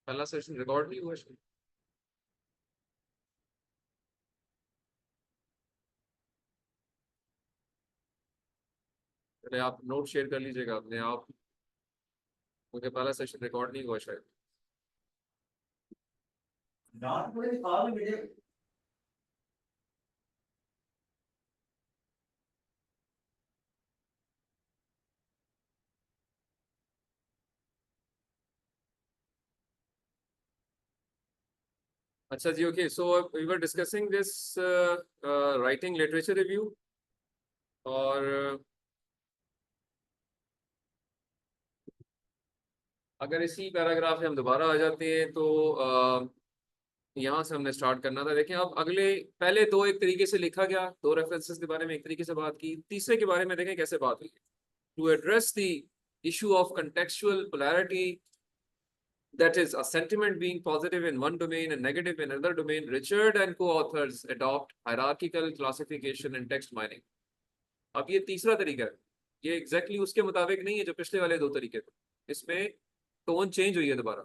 पहला session record नहीं हुआ शायद। पहले आप नोट शेयर कर लीजिएगा अपने आप, क्योंकि पहला सेशन रिकॉर्ड नहीं हुआ शायद। अच्छा जी, okay, so we were discussing this writing literature review. और अगर इसी पैराग्राफ में हम दोबारा आ जाते हैं तो यहाँ से हमने स्टार्ट करना था। देखें, अब अगले पहले दो एक तरीके से लिखा गया, दो रेफरेंसेस के बारे में एक तरीके से बात की, तीसरे के बारे में देखें कैसे बात हुई। To address the issue of contextual polarity, that is a sentiment being positive in one domain and negative in another domain, Richard and co-authors adopt hierarchical classification in text mining. अब ये तीसरा तरीका है, ये एग्जैक्टली उसके मुताबिक नहीं है जो पिछले वाले दो तरीके थे। इसमें टोन चेंज हुई है दोबारा,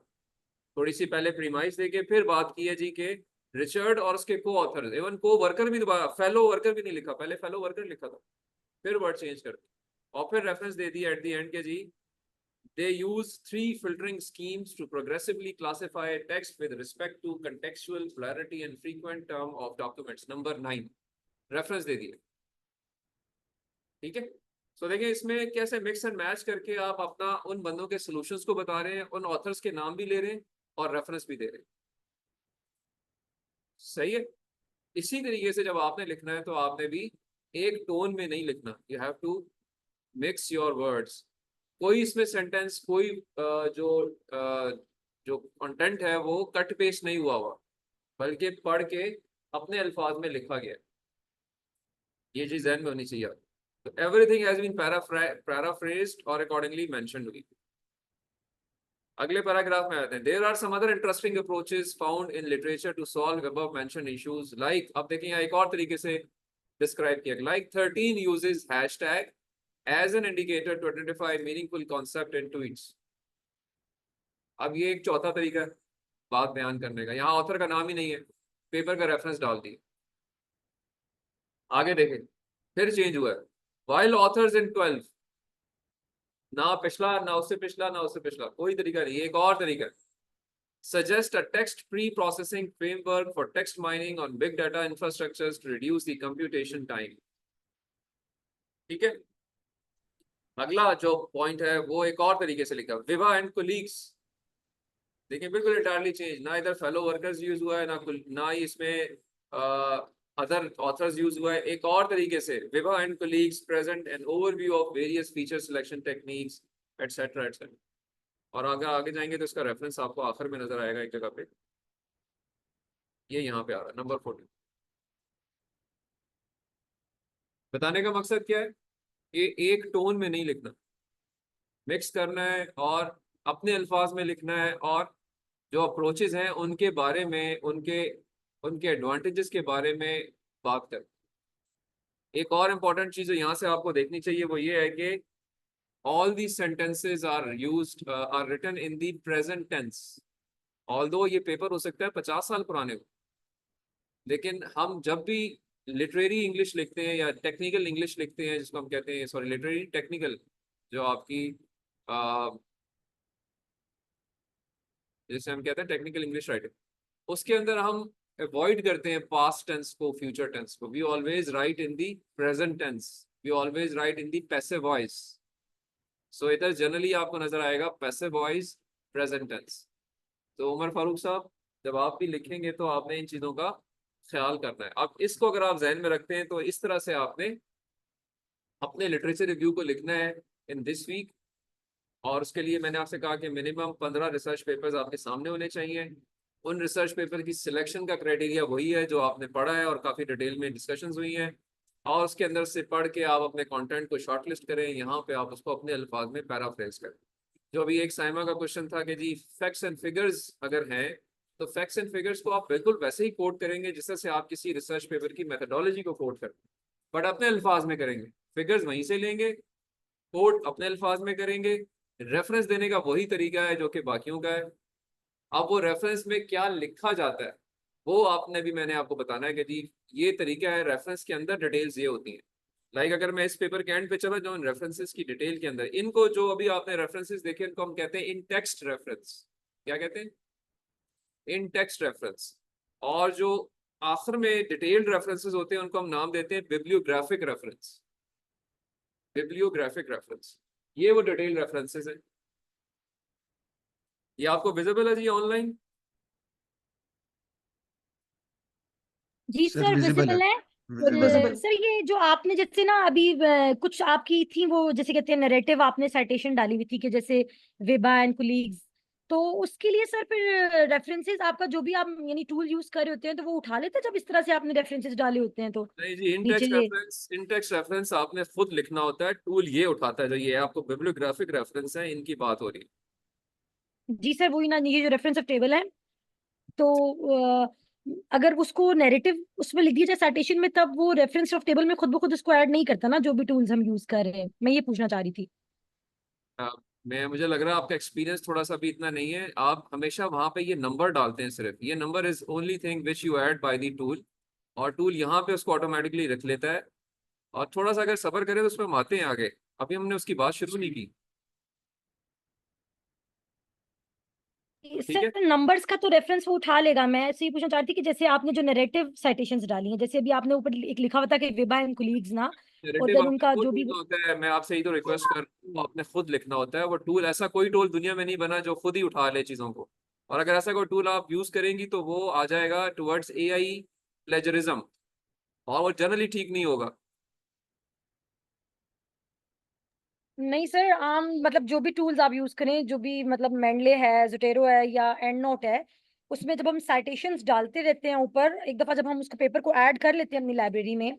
थोड़ी सी पहले प्रीमाइस देके फिर बात की है जी के रिचर्ड और उसके को ऑथर, इवन को वर्कर भी दोबारा, फेलो वर्कर भी नहीं लिखा, पहले फेलो वर्कर लिखा था, फिर वर्ड चेंज कर दिया और फिर रेफरेंस दे दिया एट द एंड के जी they use three filtering schemes to progressively classify text with respect to contextual polarity and frequent term of documents. Number 9 reference दे दिए, ठीक है। सो देखिए इसमें कैसे मिक्स एंड मैच करके आप अपना उन बंदों के सॉल्यूशंस को बता रहे हैं, उन ऑथर्स के नाम भी ले रहे हैं और रेफरेंस भी दे रहे हैं। सही है। इसी तरीके से जब आपने लिखना है तो आपने भी एक टोन में नहीं लिखना, you have to mix your words. कोई इसमें सेंटेंस, कोई जो कंटेंट है वो कट पेस्ट नहीं हुआ हुआ, बल्कि पढ़ के अपने अल्फाज में लिखा गया। ये चीज ध्यान में होनी चाहिए। तो एवरीथिंग हैज बीन पैराफ्रेज्ड और अकॉर्डिंगली मेंशन्ड हुई। अगले पैराग्राफ में आते हैं। There are some other interesting approaches found in literature to solve above mentioned issues, like, अब देखिए यहाँ एक और तरीके से डिस्क्राइब किया, like 13 uses hashtag as an indicator to identify meaningful concept in tweets। अब ये एक चौथा तरीका है बात बयान करने का, यहाँ ऑथर का नाम ही नहीं है, पेपर का रेफरेंस डाल दिए। आगे देखें, फिर चेंज हुआ है, while authors in 12, ना पिछला ना उससे पिछला ना उससे पिछला, कोई तरीका नहीं, एक और तरीका है। Suggest a text pre-processing framework for text mining on big data infrastructures to reduce the computation time। ठीक है। अगला जो पॉइंट है वो एक और तरीके से लिखा, विवा एंड कोलीग्स। देखिए बिल्कुल इंटायरली चेंज, ना इधर फेलो वर्कर्स यूज हुआ है, ना ही इसमें अदर ऑथर्स यूज हुआ है। एक और तरीके से, विवा and colleagues present an overview of various feature selection techniques etcetera etcetera. और अगर आगे जाएंगे तो इसका रेफरेंस आपको आखिर में नजर आएगा एक जगह पे, ये यहाँ पे आ रहा है नंबर 14। बताने का मकसद क्या है, ये एक टोन में नहीं लिखना, मिक्स करना है और अपने अल्फाज में लिखना है, और जो अप्रोचेज हैं उनके बारे में, उनके उनके एडवांटेजेस के बारे में बात कर। एक और इम्पॉर्टेंट चीज जो यहाँ से आपको देखनी चाहिए वो ये है कि all the sentences are used are written in the present tense. Although ये पेपर हो सकता है 50 साल पुराने हो, लेकिन हम जब भी लिटरेरी इंग्लिश लिखते हैं या टेक्निकल इंग्लिश लिखते हैं, जिसको हम कहते हैं, सॉरी, लिटरेरी टेक्निकल, जो आपकी जैसे हम कहते हैं टेक्निकल इंग्लिश राइटिंग, उसके अंदर हम अवॉइड करते हैं पास्ट टेंस को, फ्यूचर टेंस को। We always write in the present tense, we always write in the passive voice. So इधर जनरली आपको नजर आएगा पैसिव वॉइस, प्रेजेंट टेंस। तो उमर फारूक साहब, जब आप भी लिखेंगे तो आपने इन चीज़ों का ख्याल करना है। अब इसको अगर आप जहन में रखते हैं तो इस तरह से आपने अपने लिटरेचर रिव्यू को लिखना है इन दिस वीक। और उसके लिए मैंने आपसे कहा कि मिनिमम 15 रिसर्च पेपर्स आपके सामने होने चाहिए। उन रिसर्च पेपर की सिलेक्शन का क्राइटेरिया वही है जो आपने पढ़ा है और काफ़ी डिटेल में डिस्कशंस हुई हैं, और उसके अंदर से पढ़ के आप अपने कंटेंट को शॉर्टलिस्ट करें, यहाँ पे आप उसको अपने अल्फाज में पैराफ्रेज करें। जो अभी एक साइमा का क्वेश्चन था कि जी फैक्ट्स एंड फिगर्स अगर हैं तो फैक्ट्स एंड फिगर्स को आप बिल्कुल वैसे ही कोट करेंगे जिससे से आप किसी रिसर्च पेपर की मेथोडोलॉजी को कोट करें, बट अपने अल्फाज में करेंगे। फिगर्स वहीं से लेंगे, कोट अपने अल्फाज में करेंगे, रेफरेंस देने का वही तरीका है जो कि बाकियों का है। अब वो रेफरेंस में क्या लिखा जाता है वो आपने भी मैंने आपको बताना है कि जी ये तरीका है, रेफरेंस के अंदर डिटेल्स ये होती हैं। लाइक अगर मैं इस पेपर के एंड पे चला जाऊँ रेफरेंसेस की डिटेल के अंदर, इनको जो अभी आपने रेफरेंसेस देखे इनको हम कहते हैं इन टेक्स्ट रेफरेंस। क्या कहते हैं? इन टेक्स्ट रेफरेंस। और जो आखिर में डिटेल्ड रेफरेंसेस होते हैं उनको हम नाम देते हैं बिब्लियोग्राफिक रेफरेंस। बिब्लियोग्राफिक रेफरेंस, ये वो डिटेल्ड रेफरेंसेस हैं। ये आपको विजिबल है जी ऑनलाइन? जी सर सर, विजिबल है, विजिबल है। और विजिबल है। सर ये जो आपने जैसे ना अभी कुछ आपकी थी वो जैसे कहते हैं नैरेटिव आपने साइटेशन डाली हुई थी कि जैसे विबा एंड कुलीग्स, तो उसके लिए सर फिर रेफरेंसेस आपका जो भी आप यानी टूल यूज कर रहे होते हैं तो वो उठा लेते हैं जब इस तरह से आपने रेफरेंसेस डाले होते हैं तो नहीं जी, नीचे ये। इन टेक्स्ट रेफरेंस आपने खुद लिखना होता है, टूल ये उठाता है। जो ये आपको बिब्लियोग्राफिक रेफरेंस है इनकी बात हो रही है। जी सर, वही ना, ये जो रेफरेंस ऑफ टेबल है तो अगर उसको नैरेटिव उसमें लिख दिया जाए साइटेशन में तब वो रेफरेंस ऑफ टेबल में खुद ब खुद उसको ऐड नहीं करता ना, जो भी टूल्स हम यूज कर रहे हैं। मैं ये पूछना चाह रही थी। आ, मैं मुझे लग रहा है आपका एक्सपीरियंस थोड़ा सा भी इतना नहीं है। आप हमेशा वहां पे ये नंबर डालते हैं, सिर्फ ये number is only thing which you add by the tool, और टूल यहाँ पे उसको ऑटोमेटिकली रख लेता है। और थोड़ा सा अगर सब्र करें तो उसमें हम आते हैं आगे। अभी हमने उसकी बात शुरू नहीं की। ठीक है। सर नंबर्स का तो रेफरेंस वो उठा लेगा। मैं ऐसे ही पूछना चाहती थी कि जैसे आपने जो नैरेटिव साइटेशंस डाली हैं, जैसे अभी आपने ऊपर एक लिखा हुआ था कि विबा एंड कुलीग्स ना, और नैरेटिव देन अपने उनका खुद जो भी। लिखना होता है, मैं आपसे ही तो रिक्वेस्ट कर रहा हूँ, आपने खुद लिखना होता है। वो टूल, ऐसा कोई टूल दुनिया में नहीं बना जो खुद ही उठा ले चीजों को। और अगर ऐसा कोई टूल आप यूज करेंगी तो वो आ जाएगा टुवर्ड्स एआई प्लेजरिज्म, और वो जनरली ठीक नहीं होगा। नहीं सर, आम मतलब जो भी टूल्स आप यूज करें, जो भी मतलब मेंडले है, जोटेरो है या एंड नोट है, उसमें जब हम साइटेशंस डालते रहते हैं ऊपर, एक दफा जब हम उसके पेपर को ऐड कर लेते हैं अपनी लाइब्रेरी में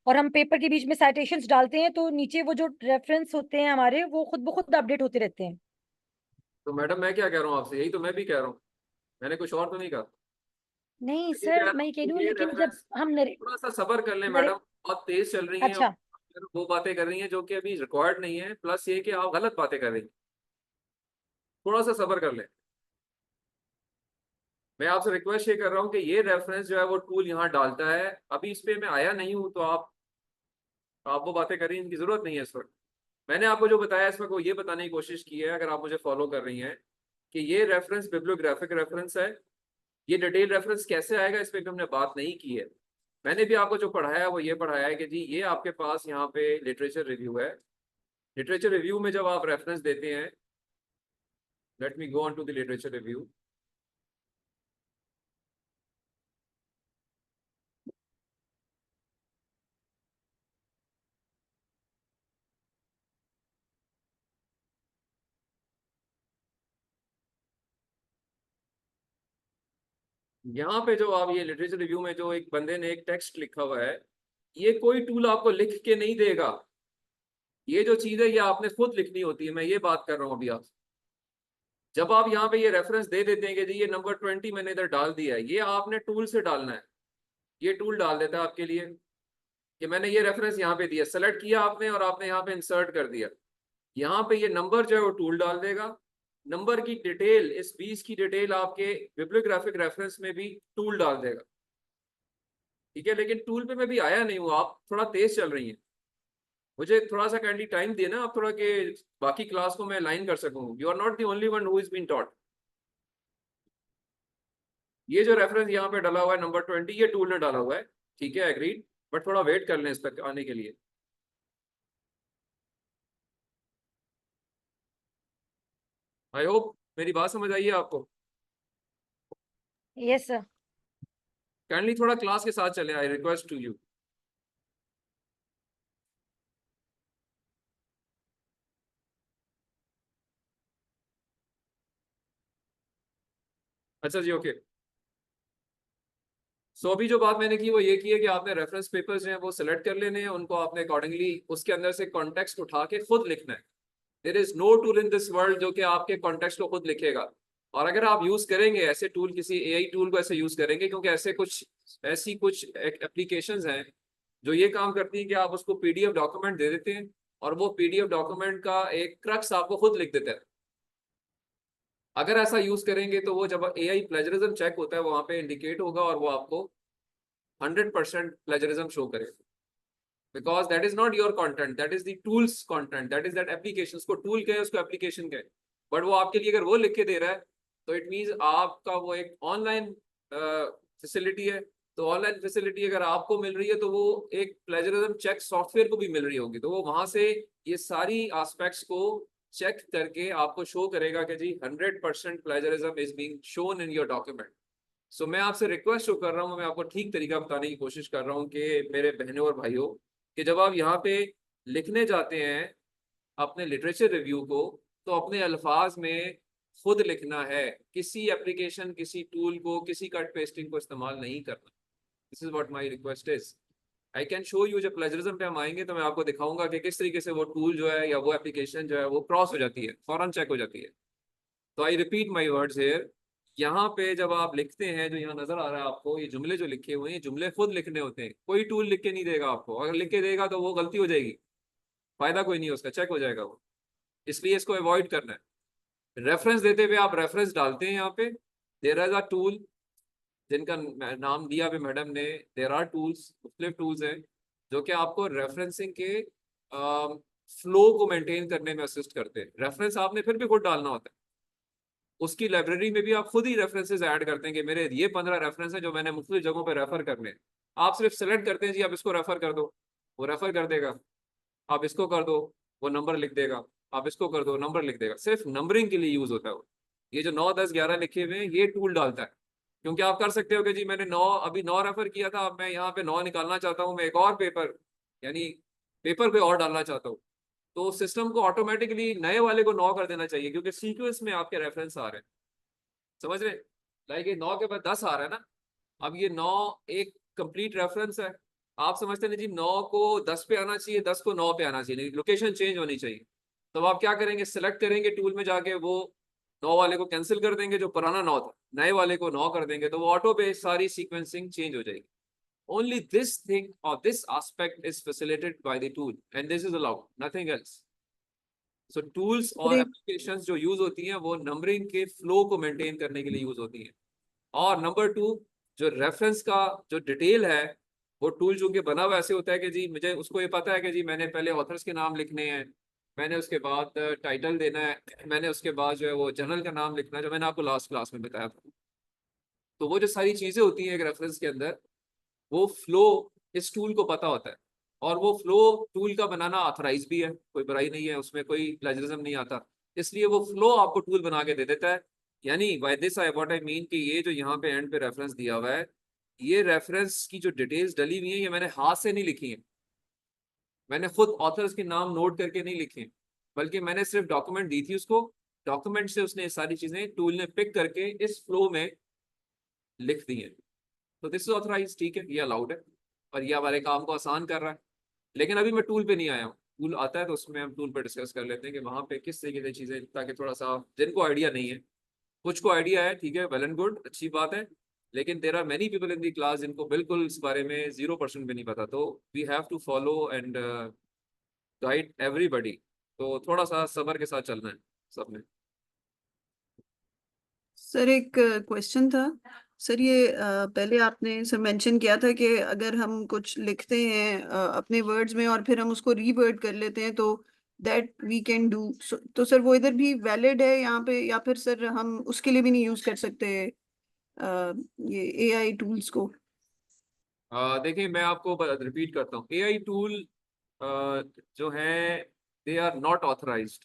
और हम पेपर के बीच में साइटेशंस डालते हैं तो नीचे वो जो रेफरेंस होते हैं हमारे वो खुद ब खुद अपडेट होते रहते हैं। तो मैडम मैं क्या कह रहा हूँ आपसे, यही तो मैं भी कह रहा हूँ, मैंने कुछ और तो नहीं कहा। नहीं मैं ये कह सर, रहा मैं हूँ ये कह कि रही हूँ ये लेकिन जब रेफरेंस, हम थोड़ा सा सब्र कर लें नरे मैडम, बहुत तेज चल रही हैं और अच्छा। वो बातें कर रही हैं जो कि अभी रिकॉर्ड नहीं है, प्लस ये कि आप गलत बातें कर रही हैं। थोड़ा सा सब्र कर लें। मैं आपसे रिक्वेस्ट ये कर रहा हूँ कि ये रेफरेंस जो है वो टूल यहाँ डालता है। अभी इस पे मैं आया नहीं हूँ तो आप वो बातें कर रही हैं, इनकी जरूरत नहीं है इस वक्त। मैंने आपको जो बताया इसमें को ये बताने की कोशिश की है, अगर आप मुझे फॉलो कर रही हैं, कि ये रेफरेंस बिब्लियोग्राफिक रेफरेंस है। ये डिटेल रेफरेंस कैसे आएगा इस पे भी हमने बात नहीं की है। मैंने भी आपको जो पढ़ाया वो ये पढ़ाया है कि जी ये आपके पास यहाँ पे लिटरेचर रिव्यू है। लिटरेचर रिव्यू में जब आप रेफरेंस देते हैं, let me go on to the literature review. यहाँ पे जो आप ये लिटरेचर रिव्यू में जो एक बंदे ने एक टेक्स्ट लिखा हुआ है, ये कोई टूल आपको लिख के नहीं देगा। ये जो चीज है ये आपने खुद लिखनी होती है, मैं ये बात कर रहा हूँ अभी आप। जब आप यहाँ पे ये रेफरेंस दे देते हैं कि जी ये नंबर 20 मैंने इधर डाल दिया है, ये आपने टूल से डालना है। ये टूल डाल देता है आपके लिए कि मैंने ये रेफरेंस यहाँ पे दिया, सेलेक्ट किया आपने और आपने यहाँ पे इंसर्ट कर दिया। यहाँ पे ये नंबर जो है वो टूल डाल देगा। नंबर की डिटेल, इस 20 की डिटेल आपके बिब्लियोग्राफिक रेफरेंस में भी टूल डाल देगा। ठीक है, लेकिन टूल पे मैं भी आया नहीं हूँ, आप थोड़ा तेज चल रही हैं। मुझे थोड़ा सा काइंडली टाइम देना आप थोड़ा, कि बाकी क्लास को मैं लाइन कर सकूँ। You are not the only one who is been taught. ये जो रेफरेंस यहाँ पे डाला हुआ है नंबर 20, ये टूल ने डाला हुआ है। ठीक है, एग्रीड, बट थोड़ा वेट कर लें इस पर आने के लिए। आई होप मेरी बात समझ आई है आपको। Yes sir. काइंडली थोड़ा क्लास के साथ चलें, आई रिक्वेस्ट टू यू। अच्छा जी, ओके। सो अभी जो बात मैंने की वो ये की है कि आपने रेफरेंस पेपर्स जो हैं वो सिलेक्ट कर लेने हैं, उनको आपने अकॉर्डिंगली उसके अंदर से कॉन्टेक्स्ट उठा के खुद लिखना है। There is no tool in this world जो कि आपके कॉन्टेक्स्ट को खुद लिखेगा। और अगर आप यूज करेंगे ऐसे टूल, किसी एआई टूल को ऐसे यूज करेंगे, क्योंकि ऐसी कुछ एप्लीकेशंस हैं जो ये काम करती हैं कि आप उसको पीडीएफ डॉक्यूमेंट दे देते हैं और वो पीडीएफ डॉक्यूमेंट का एक क्रक्स आपको खुद लिख देता है। अगर ऐसा यूज करेंगे तो वो जब एआई प्लेजरिज्म चेक होता है वहां पे इंडिकेट होगा और वो आपको 100% प्लेजरिज्म शो करेगा, because that is not your content, that is the tools content, that is that application. उसको टूल कहे, उसको एप्लीकेशन कहे, बट वो आपके लिए अगर वो लिख के दे रहा है तो इट मीन्स आपका वो एक ऑनलाइन फैसिलिटी है। तो ऑनलाइन फैसिलिटी अगर आपको मिल रही है तो वो एक प्लेजरिज्म चेक सॉफ्टवेयर को भी मिल रही होगी, तो वो वहां से ये सारी एस्पेक्ट्स को चेक करके आपको शो करेगा कि जी 100% plagiarism is being shown in your document. So मैं आपसे रिक्वेस्ट जो कर रहा हूँ, मैं आपको ठीक तरीका बताने की कोशिश कर रहा हूँ कि मेरे बहनों और भाइयों, कि जब आप यहाँ पे लिखने जाते हैं अपने लिटरेचर रिव्यू को, तो अपने अल्फाज में खुद लिखना है, किसी एप्लीकेशन, किसी टूल को, किसी कट पेस्टिंग को इस्तेमाल नहीं करना। This is what my request is. I can show you, जब प्लेजरिज्म पे हम आएंगे तो मैं आपको दिखाऊंगा कि किस तरीके से वो टूल जो है या वो एप्लीकेशन जो है वो क्रॉस हो जाती है, फौरन चेक हो जाती है। तो I repeat my words here, यहाँ पे जब आप लिखते हैं, जो यहाँ नजर आ रहा है आपको, ये जुमले जो लिखे हुए हैं, ये जुमले खुद लिखने होते हैं, कोई टूल लिख के नहीं देगा आपको। अगर लिख के देगा तो वो गलती हो जाएगी, फायदा कोई नहीं है उसका, चेक हो जाएगा वो। इसलिए इसको अवॉइड करना है। रेफरेंस देते हुए आप रेफरेंस डालते हैं यहाँ पे, देयर इज अ टूल जिनका नाम दिया भी मैडम ने, देयर आर टूल्स, मुख्तलिफ टूल्स हैं जो कि आपको रेफरेंसिंग के फ्लो को मेंटेन करने में असिस्ट करते हैं। रेफरेंस आपने फिर भी खुद डालना होता है, उसकी लाइब्रेरी में भी आप खुद ही रेफरेंसेस ऐड करते हैं कि मेरे ये 15 रेफरेंस हैं जो मैंने मुख्तलिफ जगहों पर रेफर करने हैं। आप सिर्फ सेलेक्ट करते हैं जी आप इसको रेफर कर दो, वो रेफर कर देगा। आप इसको कर दो, वो नंबर लिख देगा। आप इसको कर दो, नंबर लिख देगा। सिर्फ नंबरिंग के लिए यूज होता है वो। ये जो 9 10 11 लिखे हुए हैं ये टूल डालता है, क्योंकि आप कर सकते हो कि जी मैंने 9, अभी 9 रेफर किया था, अब मैं यहाँ पे 9 निकालना चाहता हूँ, मैं एक और पेपर, यानी पेपर पे और डालना चाहता हूँ। तो सिस्टम को ऑटोमेटिकली नए वाले को 9 कर देना चाहिए, क्योंकि सीक्वेंस में आपके रेफरेंस आ रहे हैं, समझ रहे? लाइक ये 9 के बाद 10 आ रहा है ना, अब ये 9 एक कंप्लीट रेफरेंस है। आप समझते हैं जी 9 को 10 पे आना चाहिए, 10 को 9 पे आना चाहिए, लोकेशन चेंज होनी चाहिए। तो आप क्या करेंगे, सिलेक्ट करेंगे टूल में जाके, वो 9 वाले को कैंसिल कर देंगे जो पुराना 9 था, नए वाले को 9 कर देंगे, तो वो ऑटो पे सारी सीक्वेंसिंग चेंज हो जाएगी। ओनली दिस थिंग और this aspect is facilitated by the tool and this is allowed, nothing else. So tools और ग्रेट। एप्लीकेशंस जो यूज होती हैं वो नंबरिंग के फ्लो को मेंटेन करने के लिए यूज होती हैं। और नंबर 2, जो रेफरेंस का जो डिटेल है, वो टूल चूंकि बना हुआ ऐसे होता है कि जी मुझे उसको ये पता है कि जी मैंने पहले ऑथर्स के नाम लिखने हैं, मैंने उसके बाद टाइटल देना है, मैंने उसके बाद जो है वो जर्नल का नाम लिखना है, जो मैंने आपको लास्ट क्लास में बताया था। तो वो जो सारी चीजें होती हैं एक रेफरेंस के अंदर, वो फ्लो इस टूल को पता होता है। और वो फ्लो टूल का बनाना ऑथराइज भी है, कोई बुराई नहीं है उसमें, कोई प्लेजरिज्म नहीं आता। इसलिए वो फ्लो आपको टूल बना के दे देता है। यानी by this I what I mean कि ये जो यहाँ पे एंड पे रेफरेंस दिया हुआ है, ये रेफरेंस की जो डिटेल्स डली हुई है ये मैंने हाथ से नहीं लिखी है, मैंने खुद ऑथर्स के नाम नोट करके नहीं लिखे, बल्कि मैंने सिर्फ डॉक्यूमेंट दी थी उसको, डॉक्यूमेंट से उसने ये सारी चीजें टूल ने पिक करके इस फ्लो में लिख दी है। तो दिस इज ऑथराइज, ठीक है, ये अलाउड है और ये हमारे काम को आसान कर रहा है। लेकिन अभी मैं टूल पे नहीं आया हूँ, टूल आता है तो उसमें हम टूल पे डिस्कस कर लेते हैं कि वहां पे किस तरीके से चीजें, ताकि थोड़ा सा जिनको आइडिया नहीं है, कुछ को आइडिया है, ठीक है, वेल एंड गुड, अच्छी बात है। लेकिन there are many people in the class जिनको बिल्कुल इस बारे में 0% भी नहीं पता, तो we have to follow and guide everybody. तो थोड़ा सा सब्र के साथ चलना है सबने। सर एक क्वेश्चन था। सर ये पहले आपने सर मेंशन किया था कि अगर हम कुछ लिखते हैं अपने वर्ड्स में और फिर हम उसको रीवर्ड कर लेते हैं तो दैट वी कैन डू। तो सर वो इधर भी वैलिड है यहाँ पे, या फिर सर हम उसके लिए भी नहीं यूज कर सकते ये एआई टूल्स को? देखिए मैं आपको रिपीट करता हूँ, एआई टूल जो है they are not authorized.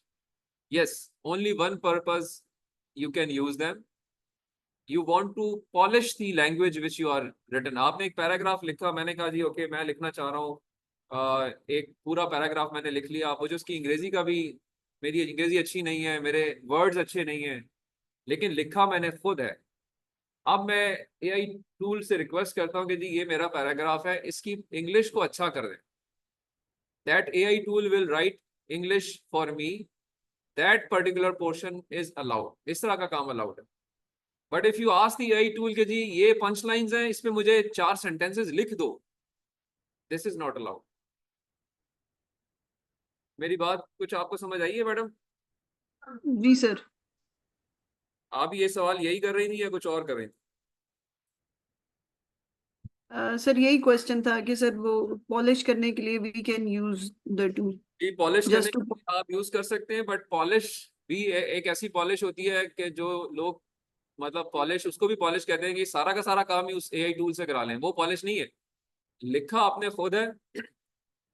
Yes, only one purpose you can use them, you want to polish the language which you are written. आपने एक पैराग्राफ लिखा, मैंने कहा जी ओके मैं लिखना चाह रहा हूँ, एक पूरा पैराग्राफ मैंने लिख लिया, आप मुझे उसकी अंग्रेजी का भी, मेरी अंग्रेजी अच्छी नहीं है, मेरे वर्ड्स अच्छे नहीं हैं, लेकिन लिखा मैंने खुद है। अब मैं एआई टूल से रिक्वेस्ट करता हूँ कि जी ये मेरा पैराग्राफ है, इसकी इंग्लिश को अच्छा कर दें। That AI tool will write English for me, that particular portion is allowed, इस तरह का काम अलाउड है। But if you ask the AI tool के जी ये 5 लाइंस हैं, इसमें मुझे 4 सेंटेंसेस लिख दो, दिस इज नॉट अलाउड। मेरी बात कुछ आपको समझ आई है मैडम? जी सर। आप ये सवाल यही कर रही थी या कुछ और कर रही थी? सर यही क्वेश्चन था कि सर वो पॉलिश करने के लिए we can use the tool कि पॉलिश करने जस्ट के टू। लिए आप यूज कर सकते हैं, बट पॉलिश भी एक ऐसी पॉलिश होती है कि जो लोग, मतलब पॉलिश उसको भी पॉलिश कहते हैं कि सारा का सारा काम ही उस एआई टूल से करा लें, वो पॉलिश नहीं है। लिखा आपने खुद है,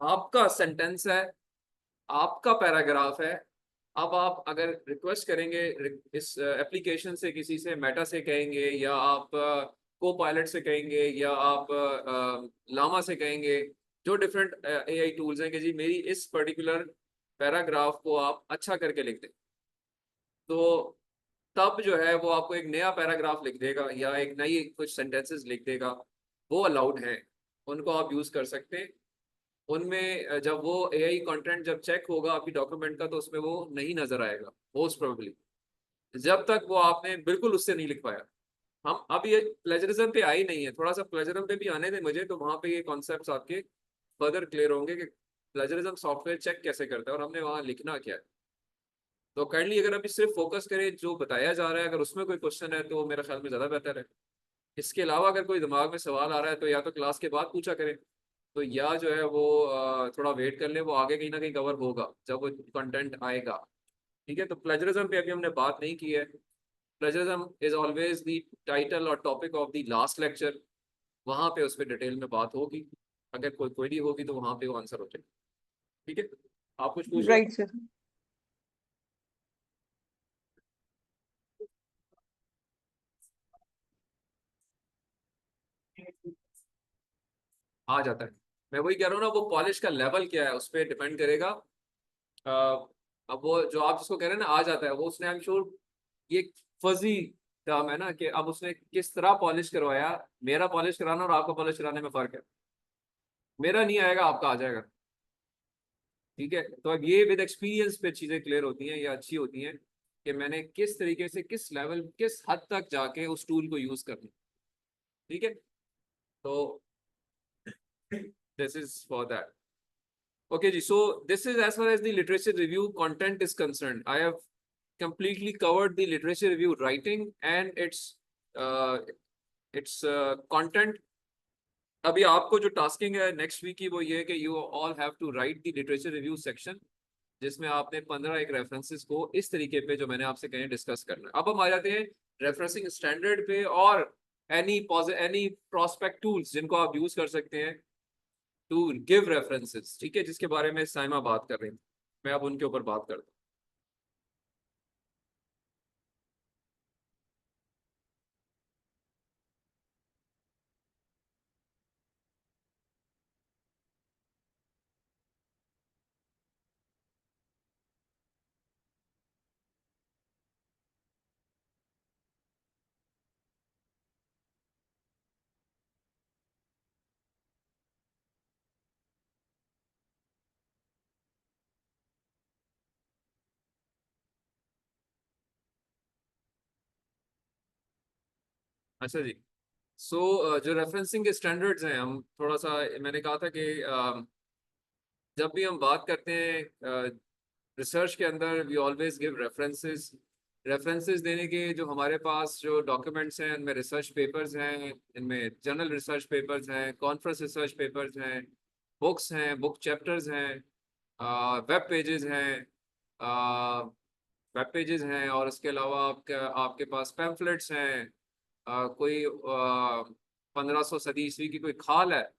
आपका सेंटेंस है, आपका पैराग्राफ है। अब आप अगर रिक्वेस्ट करेंगे इस एप्लीकेशन से, किसी से, मेटा से कहेंगे, या आप को पायलट से कहेंगे, या आप लामा से कहेंगे, जो डिफरेंट एआई टूल्स हैं कि जी मेरी इस पर्टिकुलर पैराग्राफ को आप अच्छा करके लिख दें, तो तब जो है वो आपको एक नया पैराग्राफ लिख देगा या एक नई कुछ सेंटेंसेस लिख देगा। वो अलाउड हैं, उनको आप यूज कर सकते हैं। उनमें जब वो एआई कंटेंट जब चेक होगा आपकी डॉक्यूमेंट का, तो उसमें वो नहीं नजर आएगा मोस्ट प्रोबेबली, जब तक वो आपने बिल्कुल उससे नहीं लिख पाया। हम अब ये प्लेजरिज्म पे आई नहीं है, थोड़ा सा प्लेजरिज्म पे भी आने दें मुझे, तो वहां पे ये कॉन्सेप्ट्स आपके फर्दर क्लियर होंगे कि प्लेजरिज्म सॉफ्टवेयर चेक कैसे करता है और हमने वहां लिखना क्या है। तो काइंडली अगर अभी सिर्फ फोकस करें जो बताया जा रहा है, अगर उसमें कोई क्वेश्चन है तो मेरा ख्याल में ज़्यादा बेहतर है। इसके अलावा अगर कोई दिमाग में सवाल आ रहा है तो या तो क्लास के बाद पूछा करें, तो या जो है वो थोड़ा वेट कर ले, वो आगे कहीं ना कहीं कवर होगा जब वो कंटेंट आएगा। ठीक है, तो प्लेजरिज्म पे अभी हमने बात नहीं की है। Plagiarism is always the title और topic of the last lecture, वहां पे उस पर डिटेल में बात होगी। अगर कोई क्वेरी होगी तो वहां पे वो आंसर हो जाएगा। ठीक है, आप कुछ पूछ रहे राइट सर। हो? आ जाता है। मैं वही कह रहा हूँ ना, वो पॉलिश का लेवल क्या है उस पर डिपेंड करेगा। अ, अब वो जो आप जिसको कह रहे हैं ना आ जाता है, वो उसने आई एम श्योर ये फजी टर्म है ना, कि अब उसने किस तरह पॉलिश करवाया। मेरा पॉलिश कराना और आपका पॉलिश कराने में फर्क है। मेरा नहीं आएगा, आपका आ जाएगा। ठीक है, तो अब ये विद एक्सपीरियंस पे चीजें क्लियर होती हैं या अच्छी होती हैं कि मैंने किस तरीके से, किस लेवल, किस हद तक जाके उस टूल को यूज करना। ठीक है, तो this is for that. Okay, ji. So this is as far as the literature review content is concerned. I have completely covered the literature review writing and uh, its content. अभी आपको जो tasking है next week की वो ये है कि you all have to write the literature review section, जिसमें आपने 15 एक रेफरेंसेस को इस तरीके पे जो मैंने आपसे कहे डिस्कस करना है। अब हम आ जाते हैं रेफरेंसिंग स्टैंडर्ड पे और एनी प्रोस्पेक्ट टूल्स जिनको आप यूज कर सकते हैं टू गिव रेफरेंसेस। ठीक है, जिसके बारे में साइमा बात कर रही थी, मैं अब उनके ऊपर बात करता हूँ। अच्छा जी। जो रेफरेंसिंग के स्टैंडर्ड्स हैं, हम थोड़ा सा, मैंने कहा था कि जब भी हम बात करते हैं रिसर्च के अंदर, we always give references. References देने के जो हमारे पास जो डॉक्यूमेंट्स हैं, उनमें रिसर्च पेपर्स हैं, इनमें जर्नल रिसर्च पेपर्स हैं, कॉन्फ्रेंस रिसर्च पेपर्स हैं, बुक्स हैं, बुक चैप्टर्स हैं, वेब पेजेस हैं, और इसके अलावा आपके पास पैम्फलेट्स हैं। कोई 1500 सदी ईस्वी की कोई खाल है,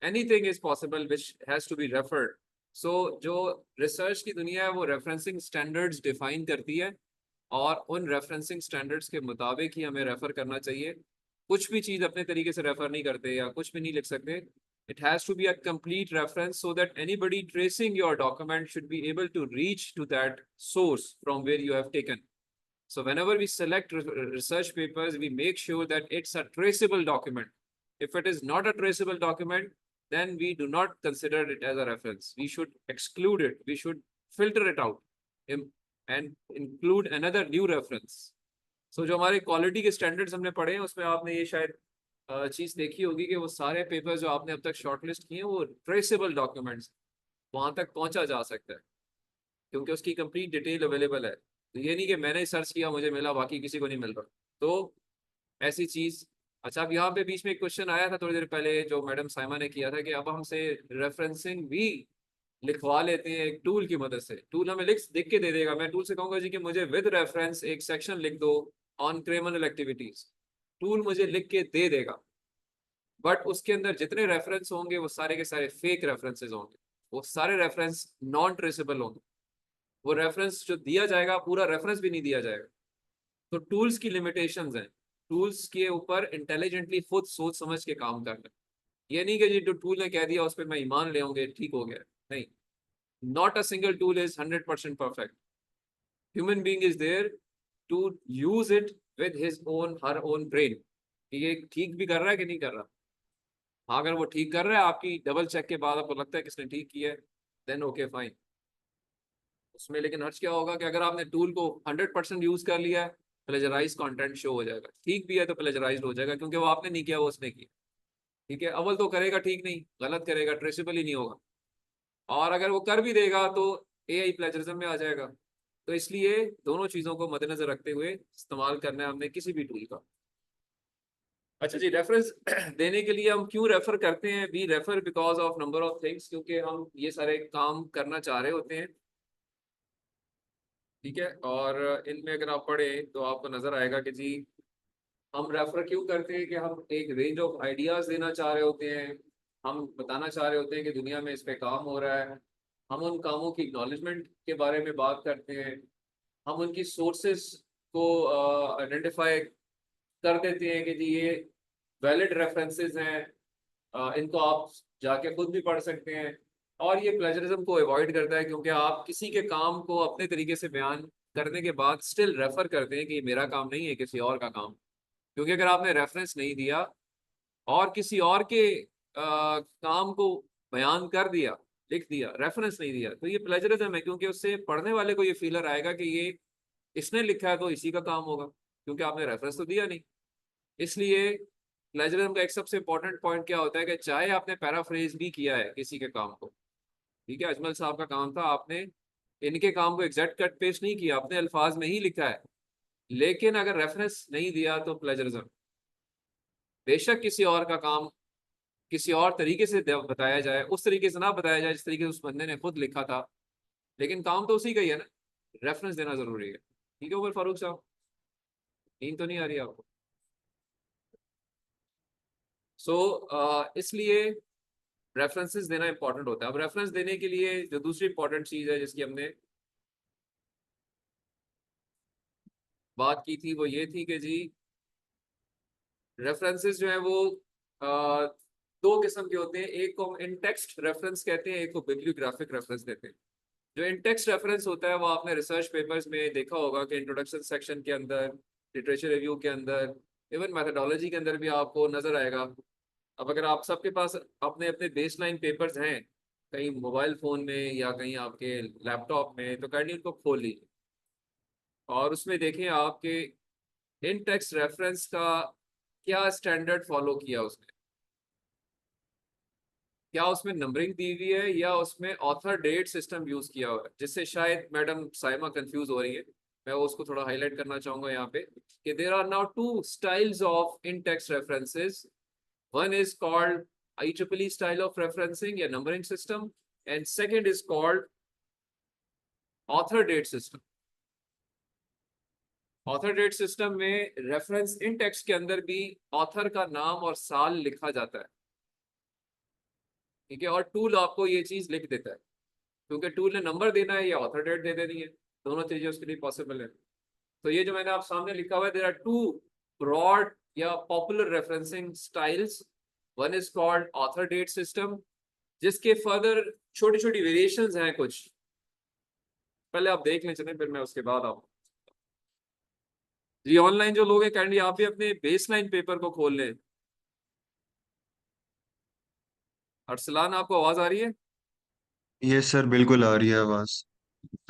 anything is possible which has to be referred. So जो रिसर्च की दुनिया है वो रेफरेंसिंग स्टैंडर्ड्स डिफाइन करती है, और उन रेफरेंसिंग स्टैंडर्ड्स के मुताबिक ही हमें रेफर करना चाहिए। कुछ भी चीज़ अपने तरीके से रेफर नहीं करते या कुछ भी नहीं लिख सकते। It has to be a complete reference so that anybody tracing your document should be able to reach to that source from where you have taken. So whenever we select research papers, we make sure that it's a traceable document. If it is not a traceable document, then we do not consider it as a reference. We should exclude it. We should filter it out and include another new reference. So जो हमारे quality के standards हमने पढ़े हैं, उसमें आपने ये शायद चीज़ देखी होगी कि वो सारे पेपर्स जो आपने अब तक शॉर्टलिस्ट किए हैं वो ट्रेसेबल डॉक्यूमेंट्स, वहां तक पहुंचा जा सकता है क्योंकि उसकी कंप्लीट डिटेल अवेलेबल है। तो ये नहीं कि मैंने सर्च किया मुझे मिला बाकी किसी को नहीं मिल रहा, तो ऐसी चीज। अच्छा, अब यहाँ पे बीच में एक क्वेश्चन आया था थोड़ी देर पहले जो मैडम साइमा ने किया था कि अब हमसे रेफरेंसिंग भी लिखवा लेते हैं एक टूल की मदद से। टूल हमें लिख के दे देगा, मैं टूल से कहूंगा जी कि मुझे विद रेफरेंस एक सेक्शन लिख दो ऑन क्रिमिनल एक्टिविटीज, टूल मुझे लिख के दे देगा। बट उसके अंदर जितने रेफरेंस होंगे वो सारे के सारे फेक रेफरेंसेस होंगे, वो सारे रेफरेंस नॉन ट्रेसेबल होंगे, वो रेफरेंस जो दिया जाएगा पूरा रेफरेंस भी नहीं दिया जाएगा। तो टूल्स की लिमिटेशंस हैं, टूल्स के ऊपर इंटेलिजेंटली खुद सोच समझ के काम करना। ये नहीं कि जी जो टूल ने कह दिया उस पर मैं ईमान ले होंगे ठीक हो गया, नहीं। Not a single tool is 100% perfect. Human being is there to use it with his own her own brain, ये ठीक भी कर रहा है कि नहीं कर रहा। हाँ, अगर वो ठीक कर रहा है, आपकी डबल चेक के बाद आपको लगता है किसने ठीक किया है, देन ओके फाइन। उसमें लेकिन हर्ज क्या होगा कि अगर आपने टूल को 100% यूज कर लिया है, प्लेजराइज कंटेंट शो हो जाएगा। ठीक भी है तो प्लेजराइज हो जाएगा, क्योंकि वो आपने नहीं किया, वो उसने किया। ठीक है, अव्वल तो करेगा ठीक नहीं, गलत करेगा, ट्रेसेबल ही नहीं होगा। और अगर वो कर भी देगा तो एआई प्लेजरिज्म में आ जाएगा। तो इसलिए दोनों चीजों को मद्देनजर रखते हुए इस्तेमाल करना है हमने किसी भी टूल का। अच्छा जी, रेफरेंस देने के लिए हम क्यों रेफर करते हैं? We refer because of number of things, क्योंकि हम ये सारे काम करना चाह रहे होते हैं। ठीक है, और इनमें अगर आप पढ़े तो आपको नजर आएगा कि जी हम रेफर क्यों करते हैं कि हम एक रेंज ऑफ आइडियाज देना चाह रहे होते हैं, हम बताना चाह रहे होते हैं कि दुनिया में इस पे काम हो रहा है, हम उन कामों की एक्नॉलेजमेंट के बारे में बात करते हैं, हम उनकी सोर्सेस को आइडेंटिफाई कर देते हैं कि जी ये वैलिड रेफरेंसेस हैं, इनको आप जाके खुद भी पढ़ सकते हैं। और ये प्लेजरिज्म को अवॉइड करता है, क्योंकि आप किसी के काम को अपने तरीके से बयान करने के बाद स्टिल रेफर करते हैं कि ये मेरा काम नहीं है, किसी और का काम। क्योंकि अगर आपने रेफरेंस नहीं दिया और किसी और के काम को बयान कर दिया, लिख दिया, रेफरेंस नहीं दिया, तो ये प्लेजरिज्म है, क्योंकि उससे पढ़ने वाले को ये फीलर आएगा कि ये इसने लिखा है तो इसी का काम होगा, क्योंकि आपने रेफरेंस तो दिया नहीं। इसलिए प्लेजरिज्म का एक सबसे इंपॉर्टेंट पॉइंट क्या होता है कि चाहे आपने पैराफ्रेज भी किया है किसी के काम को, ठीक है, अजमल साहब का काम था, आपने इनके काम को एग्जैक्ट कट पेस्ट नहीं किया, अपने अल्फाज में ही लिखा है, लेकिन अगर रेफरेंस नहीं दिया तो प्लेजरिज्म। बेशक किसी और का काम किसी और तरीके से बताया जाए, उस तरीके से ना बताया जाए जिस तरीके से उस बंदे ने खुद लिखा था, लेकिन काम तो उसी का ही है ना, रेफरेंस देना जरूरी है। ठीक है उमर फारूक साहब, नींद तो नहीं आ रही आपको? सो इसलिए रेफरेंसेस देना इंपॉर्टेंट होता है। अब रेफरेंस देने के लिए जो दूसरी इंपॉर्टेंट चीज है जिसकी हमने बात की थी वो ये थी कि जी रेफरेंसेस जो है वो आ, दो किस्म के होते हैं। एक को हम इन टेक्स्ट रेफरेंस कहते हैं, एक को बिब्लियोग्राफिक रेफरेंस देते हैं। जो इन टेक्स्ट रेफरेंस होता है वो आपने रिसर्च पेपर्स में देखा होगा कि इंट्रोडक्शन सेक्शन के अंदर, लिटरेचर रिव्यू के अंदर, इवन मेथोडोलॉजी के अंदर भी आपको नजर आएगा। अब अगर आप सबके पास अपने अपने बेसलाइन पेपर्स हैं कहीं मोबाइल फोन में या कहीं आपके लैपटॉप में, तो काइंडली उनको खोल लीजिए और उसमें देखें आपके इन टेक्स्ट रेफरेंस का क्या स्टैंडर्ड फॉलो किया उसने, क्या उसमें नंबरिंग दी हुई है या उसमें ऑथर डेट सिस्टम यूज किया हुआ है, जिससे शायद मैडम साइमा कंफ्यूज हो रही है। मैं उसको थोड़ा हाईलाइट करना चाहूंगा यहाँ पे कि there are now two styles of in text references. One is called IEEE style of referencing या numbering system, and second is called author date system. Author date system में रेफरेंस इन टेक्स्ट के अंदर भी author का नाम और साल लिखा जाता है, ठीक है, और टूल आपको ये चीज लिख देता है, क्योंकि टूल ने नंबर देना है या ऑथर डेट दे देनी है, दोनों चीजें उसके लिए पॉसिबल है। तो ये जो मैंने आप सामने लिखा हुआ है, देयर आर टू ब्रॉड या popular referencing styles. One is called author date system, जिसके फर्दर छोटी छोटी वेरिएशंस हैं कुछ, पहले आप देख लें चलें, फिर मैं उसके बाद आप जी ऑनलाइन जो लोग हैं काइंडली आप भी अपने बेसलाइन पेपर को खोल लें। अरसलान, आपको आवाज आ रही है? यस सर, बिल्कुल आ रही है आवाज।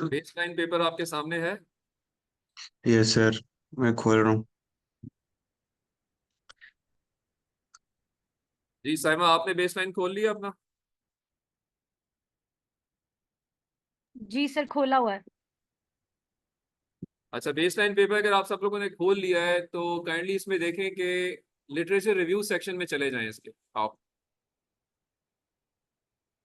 बेसलाइन पेपर आपके सामने है? यस सर, मैं खोल रहा हूँ। जी साइमा, आपने बेसलाइन खोल लिया अपना? जी सर, खोला हुआ है। अच्छा, बेसलाइन पेपर अगर आप सब लोगों ने खोल लिया है तो काइंडली इसमें देखें कि लिटरेचर रिव्यू सेक्शन में चले जाएं इसके आप,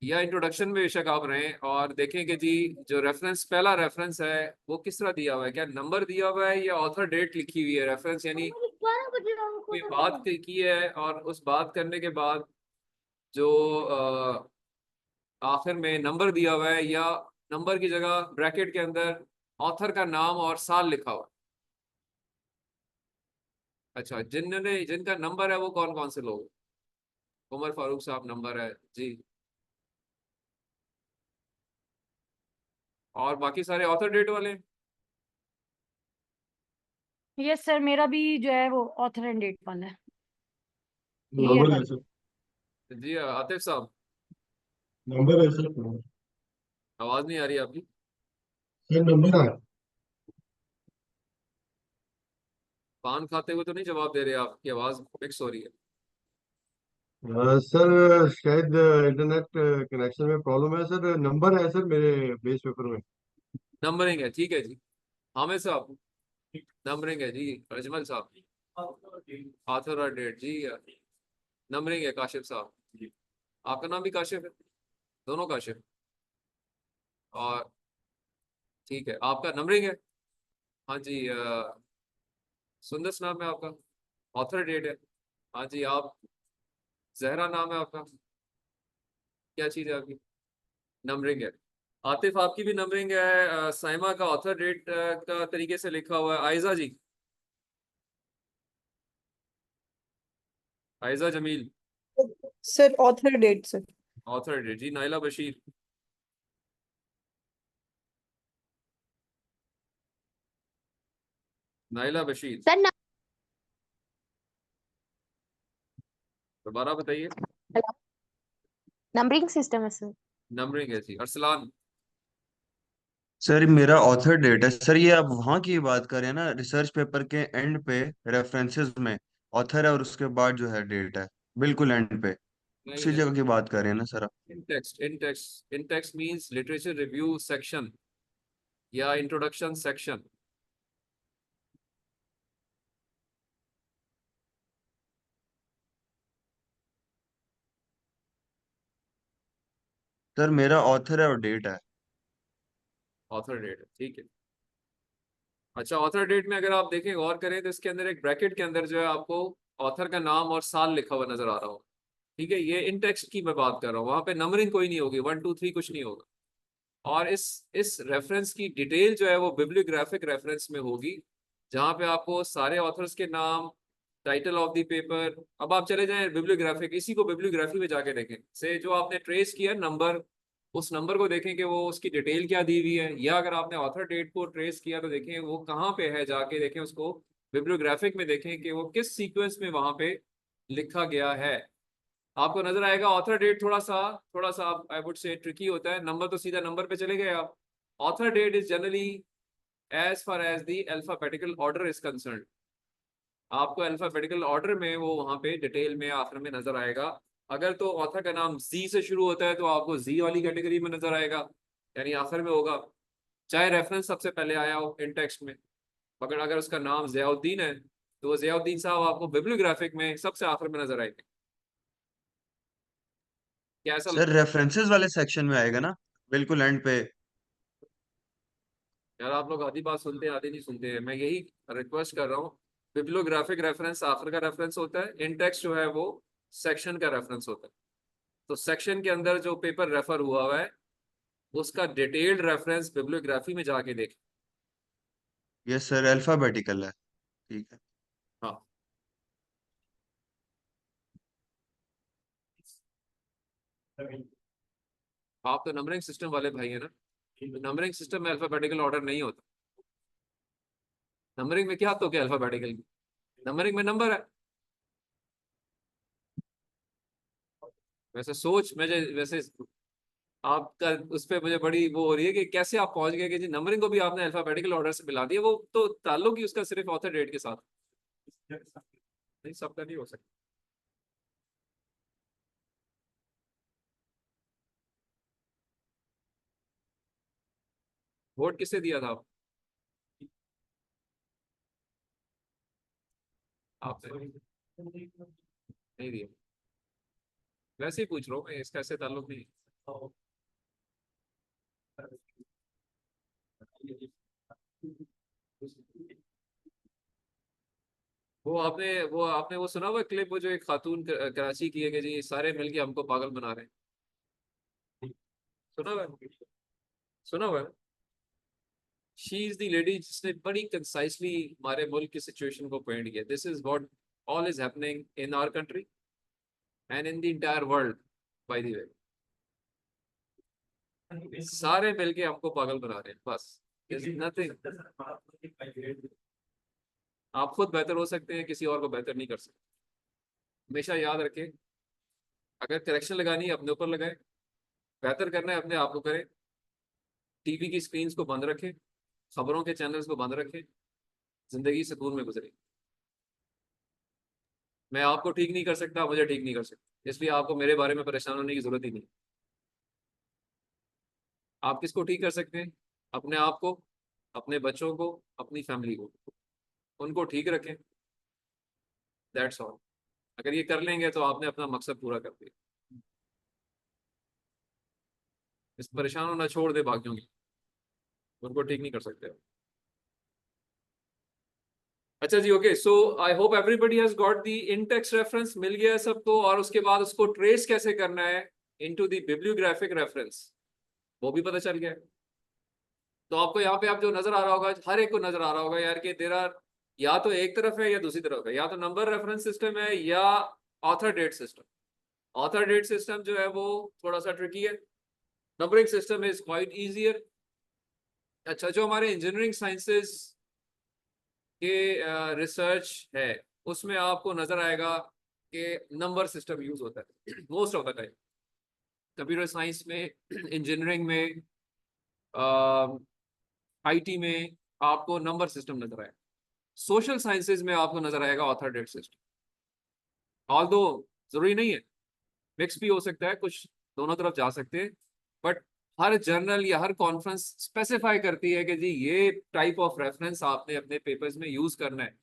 या इंट्रोडक्शन में बेशक आप रहें और देखें कि जी जो रेफरेंस, पहला रेफरेंस है वो किस तरह दिया हुआ है, क्या नंबर दिया हुआ है या ऑथर डेट लिखी हुई है। रेफरेंस यानी कोई बात की है और उस बात करने के बाद जो आखिर में नंबर दिया हुआ है या नंबर की जगह ब्रैकेट के अंदर ऑथर का नाम और साल लिखा हुआ है। अच्छा, जिनका नंबर है वो कौन कौन से लोग? उमर फारूक साहब नंबर है जी, और बाकी सारे ऑथर डेट वाले? यस सर, मेरा भी जो है वो ऑथर एंड डेट वाला है, ईयर नंबर है वाला। सर। जी आतिफ साहब, नंबर है सर। आवाज नहीं आ रही आपकी। सर नंबर है। पान खाते हुए तो नहीं जवाब दे रहे, आपकी आवाज मिक्स हो रही है। सर शायद इंटरनेट कनेक्शन में प्रॉब्लम है सर। नंबर है सर मेरे बेस पेपर में। नंबरिंग है, ठीक है जी। हामिद साहब, नंबरिंग है जी। अजमल साहब, ऑथर और डेट जी। नंबरिंग है काशिफ साहब, आपका नाम भी काशिफ है? दोनों काशिफ। और ठीक है, आपका नंबरिंग है। हाँ जी, सुंदस नाम है आपका, ऑथर डेट है। हाँ जी, आप जहरा नाम है आपका, क्या चीज़ है आपकी? नंबरिंग है। आतिफ आपकी भी नंबरिंग है। साइमा का ऑथर डेट का तरीके से लिखा हुआ है। Aiza ji, Aiza Jameel, sir author date sir. Author date जी। नाइला बशीर, नाइला बशीर, सर दोबारा बताइए। नंबरिंग सिस्टम है सर। नंबरिंग है जी। अरसलान, सर मेरा ऑथर डेट है सर। ये आप वहाँ की बात करें ना, रिसर्च पेपर के एंड पे रेफरेंसेस में ऑथर है और उसके बाद जो है डेट है, बिल्कुल एंड पे। नहीं उसी नहीं, जगह की बात कर रहे हैं ना सर आप? In text means literature review section या इंट्रोडक्शन सेक्शन। सर मेरा ऑथर है और डेट है। ऑथर डेट है, ठीक है। अच्छा, ऑथर डेट में अगर आप देखें, गौर करें तो इसके अंदर एक ब्रैकेट के अंदर जो है आपको ऑथर का नाम और साल लिखा हुआ नजर आ रहा हो। ठीक है, ये इन टेक्स्ट की मैं बात कर रहा हूँ, वहां पे नंबरिंग कोई नहीं होगी, 1 2 3 कुछ नहीं होगा। और इस रेफरेंस की डिटेल जो है वो बिब्लियोग्राफिक रेफरेंस में होगी, जहाँ पे आपको सारे ऑथर्स के नाम, टाइटल ऑफ द पेपर। अब आप चले जाएं बिब्लियोग्राफिक, इसी को बिब्लियोग्राफी में जाके देखें, से जो आपने ट्रेस किया नंबर, उस नंबर को देखें कि वो उसकी डिटेल क्या दी हुई है, या अगर आपने ऑथर डेट को ट्रेस किया तो देखें वो कहाँ पे है, जाके देखें उसको बिब्लियोग्राफिक में, देखें कि वो किस सीक्वेंस में वहां पे लिखा गया है। आपको नजर आएगा ऑथर डेट थोड़ा सा आई वुड से ट्रिकी होता है। नंबर तो सीधा नंबर पे चले गए आप। Author date is generally as far as the alphabetical order is concern, आपको अल्फाबेटिकल ऑर्डर में वो वहां पे डिटेल में आखिर में नजर आएगा। अगर तो ऑथर का नाम जी से शुरू होता है तो आपको जी वाली कैटेगरी में नजर आएगा, यानी आखिर में होगा, चाहे रेफरेंस सबसे पहले आया हो इन टेक्स्ट में। मगर अगर उसका नाम जियाउद्दीन है तो वो जियाउद्दीन साहब आपको बिब्लियोग्राफिक में सबसे आखिर में नजर आएंगे। क्या ऐसा? सर रेफरेंसेस वाले सेक्शन में आएगा ना, बिल्कुल एंड पे। यार आप लोग आधी बात सुनते हैं आधी नहीं सुनते हैं, मैं यही रिक्वेस्ट कर रहा हूँ। बिब्लियोग्राफिक रेफरेंस आखिर का रेफरेंस होता है, इन टेक्स्ट जो है वो सेक्शन का रेफरेंस होता है। तो सेक्शन के अंदर जो पेपर रेफर हुआ है उसका डिटेल्ड रेफरेंस बिब्लियोग्राफी में जाके देखें। यस सर, अल्फाबेटिकल है, ठीक है। हाँ, आप तो नंबरिंग सिस्टम वाले भाई है ना, नंबरिंग सिस्टम में अल्फाबेटिकल ऑर्डर नहीं होता। नंबरिंग में क्या तो क्या अल्फाबेटिकल, नंबरिंग में नंबर है। वैसे सोच मुझे, वैसे आपका उस पर मुझे बड़ी वो हो रही है कि कैसे आप पहुंच गए कि जी नंबरिंग को भी आपने अल्फाबेटिकल ऑर्डर से मिला दिया। वो तो ताल्लुक ही उसका सिर्फ ऑथर डेट के साथ, नहीं सबका नहीं हो सकता। वोट किससे दिया था आप? आपने नहीं दिया, वैसे ही पूछ रहा हूँ मैं, इसका ऐसे ताल्लुक नहीं। वो सुना हुआ क्लिप, वो जो एक खातून कराची की है कि जी सारे मिलके हमको पागल बना रहे हैं, सुना हुआ है? सुना हुआ है? शी इज द लेडी जिसने बड़ी कंसाइसली हमारे मुल्क की सिचुएशन को पॉइंट किया। This is what all is happening in our country and in the entire world by the way. सारे मिलके हमको पागल बना रहे हैं, बस नथिंग। आप खुद बेहतर हो सकते हैं, किसी और को बेहतर नहीं कर सकते। हमेशा याद रखें, अगर करेक्शन लगानी है अपने ऊपर लगाए, बेहतर करना है अपने आप को करें। टीवी की स्क्रीन को बंद रखें, खबरों के चैनल्स को बंद रखें, जिंदगी सुकून में गुजरे। मैं आपको ठीक नहीं कर सकता, मुझे ठीक नहीं कर सकता, इसलिए आपको मेरे बारे में परेशान होने की जरूरत ही नहीं। आप किसको ठीक कर सकते हैं? अपने आप को, अपने बच्चों को, अपनी फैमिली को, उनको ठीक रखें। That's all. अगर ये कर लेंगे तो आपने अपना मकसद पूरा कर दिया। इस परेशान होना छोड़ दे बाकियों की, उनको ठीक नहीं कर सकते। अच्छा जी, okay. So I hope everybody has got the in text reference, मिल गया है सबको। और उसके बाद उसको ट्रेस कैसे करना है इनटू द बिब्लियोग्राफिक रेफरेंस, वो भी पता चल गया है। तो आपको यहाँ पे आप जो नजर आ रहा होगा, हर एक को नजर आ रहा होगा यार कि तेरा या तो एक तरफ है या दूसरी तरफ है, या तो नंबर रेफरेंस सिस्टम है या author date system. Author date system जो है वो थोड़ा सा ट्रिकी है, numbering system is quite easier. अच्छा, जो हमारे इंजीनियरिंग साइंसेस के रिसर्च है उसमें आपको नजर आएगा कि नंबर सिस्टम यूज होता है most of the time. Computer science में, इंजीनियरिंग में, आईटी में आपको नंबर सिस्टम नजर आएगा। सोशल साइंसेज में आपको नजर आएगा ऑथर डेट सिस्टम। ऑल्दो जरूरी नहीं है, मिक्स भी हो सकता है, कुछ दोनों तरफ जा सकते हैं, बट हर जर्नल या हर कॉन्फ्रेंस स्पेसिफाई करती है कि जी ये टाइप ऑफ रेफरेंस आपने अपने पेपर्स में यूज करना है।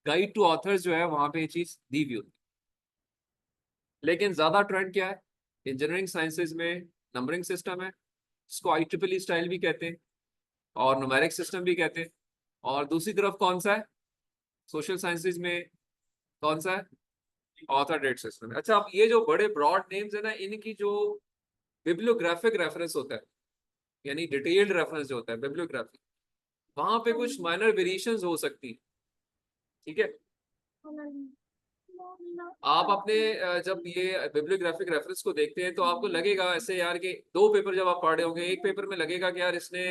गाइड टू ऑथर्स जो है वहां पे ये चीज दी भी होती है। लेकिन ज्यादा ट्रेंड क्या है? इंजीनियरिंग साइंसेज में नंबरिंग सिस्टम है, इसको IEEE स्टाइल भी कहते हैं और न्यूमेरिक सिस्टम भी कहते हैं। और दूसरी तरफ कौन सा है? सोशल साइंसेज में कौन सा है? ऑथर डेट सिस्टम है। अच्छा, अब ये जो बड़े ब्रॉड नेम्स है ना, इनकी जो बिब्लियोग्राफिक रेफरेंस होता है, यानी डिटेल्ड रेफरेंस जो होता है बिब्लियोग्राफी, वहां पे कुछ माइनर वेरिएशंस हो सकती है। ठीक है, आप अपने जब ये बिब्लियोग्राफिक रेफरेंस को देखते हैं तो आपको लगेगा ऐसे यार कि दो पेपर जब आप पढ़ रहे होंगे, एक पेपर में लगेगा कि यार इसने